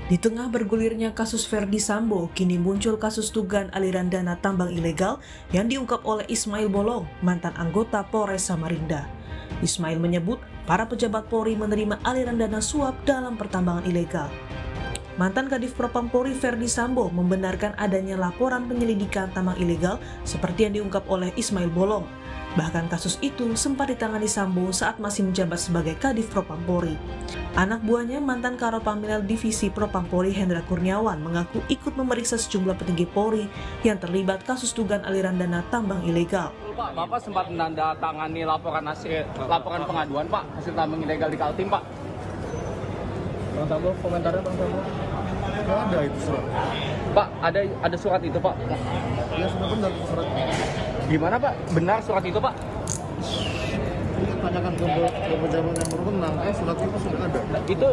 Di tengah bergulirnya kasus Verdi Sambo, kini muncul kasus dugaan aliran dana tambang ilegal yang diungkap oleh Ismail Bolong, mantan anggota Polres Samarinda. Ismail menyebut para pejabat Polri menerima aliran dana suap dalam pertambangan ilegal. Mantan Kadif Propam Polri Verdi Sambo membenarkan adanya laporan penyelidikan tambang ilegal seperti yang diungkap oleh Ismail Bolong. Bahkan kasus itu sempat ditangani Sambo saat masih menjabat sebagai Kadif Propam Polri. Anak buahnya mantan Karopaminal Divisi Propam Polri Hendra Kurniawan mengaku ikut memeriksa sejumlah petinggi Polri yang terlibat kasus dugaan aliran dana tambang ilegal. Pak, Bapak sempat menandatangani laporan pengaduan Pak hasil tambang ilegal di Kaltim Pak. Bang Sambo, komentarnya Bang Sambo? Nggak ada itu surat. Pak, ada surat itu Pak? Ya sudah benar surat. Gimana Pak? Benar surat itu Pak? Ini tanyakan ke pejabat yang berwenang. Surat itu sudah ada. Itu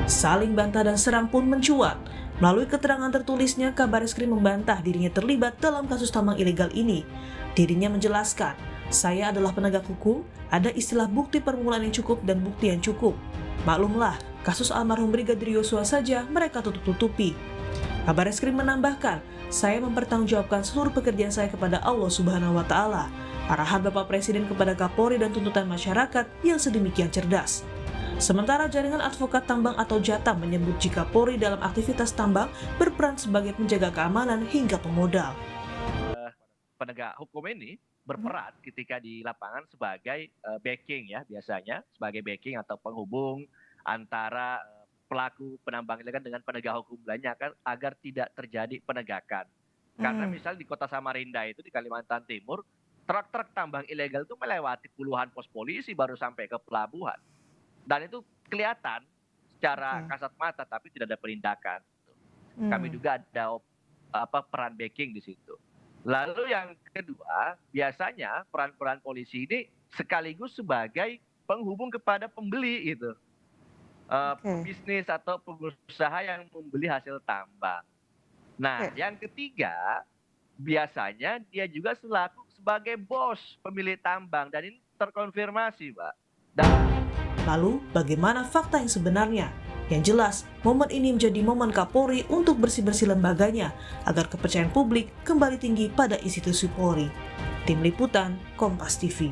Saling bantah dan serang pun mencuat. Melalui keterangan tertulisnya, Kabareskrim membantah dirinya terlibat dalam kasus tambang ilegal ini. Dirinya menjelaskan, "Saya adalah penegak hukum, ada istilah bukti permulaan yang cukup dan bukti yang cukup. Maklumlah, kasus almarhum Brigadir Yosua saja mereka tutup-tutupi." Kabareskrim menambahkan, "Saya mempertanggungjawabkan seluruh pekerjaan saya kepada Allah Subhanahu wa Ta'ala, arahan Bapak Presiden kepada Kapolri dan tuntutan masyarakat yang sedemikian cerdas." Sementara jaringan advokat tambang atau Jatam menyebut jika Polri dalam aktivitas tambang berperan sebagai penjaga keamanan hingga pemodal. Penegak hukum ini berperan ketika di lapangan sebagai backing ya, biasanya sebagai backing atau penghubung antara pelaku penambang ilegal dengan penegak hukum lainnya kan agar tidak terjadi penegakan. Karena misalnya di Kota Samarinda itu di Kalimantan Timur, truk-truk tambang ilegal itu melewati puluhan pos polisi baru sampai ke pelabuhan. Dan itu kelihatan secara kasat mata tapi tidak ada penindakan. Kami juga ada peran backing di situ. Lalu yang kedua, biasanya peran-peran polisi ini sekaligus sebagai penghubung kepada pembeli gitu. Bisnis atau pengusaha yang membeli hasil tambang. Nah, yang ketiga, biasanya dia juga selaku sebagai bos pemilik tambang dan ini terkonfirmasi, Pak. Lalu, bagaimana fakta yang sebenarnya? Yang jelas, momen ini menjadi momen Kapolri untuk bersih-bersih lembaganya agar kepercayaan publik kembali tinggi pada institusi Polri. Tim Liputan, Kompas TV.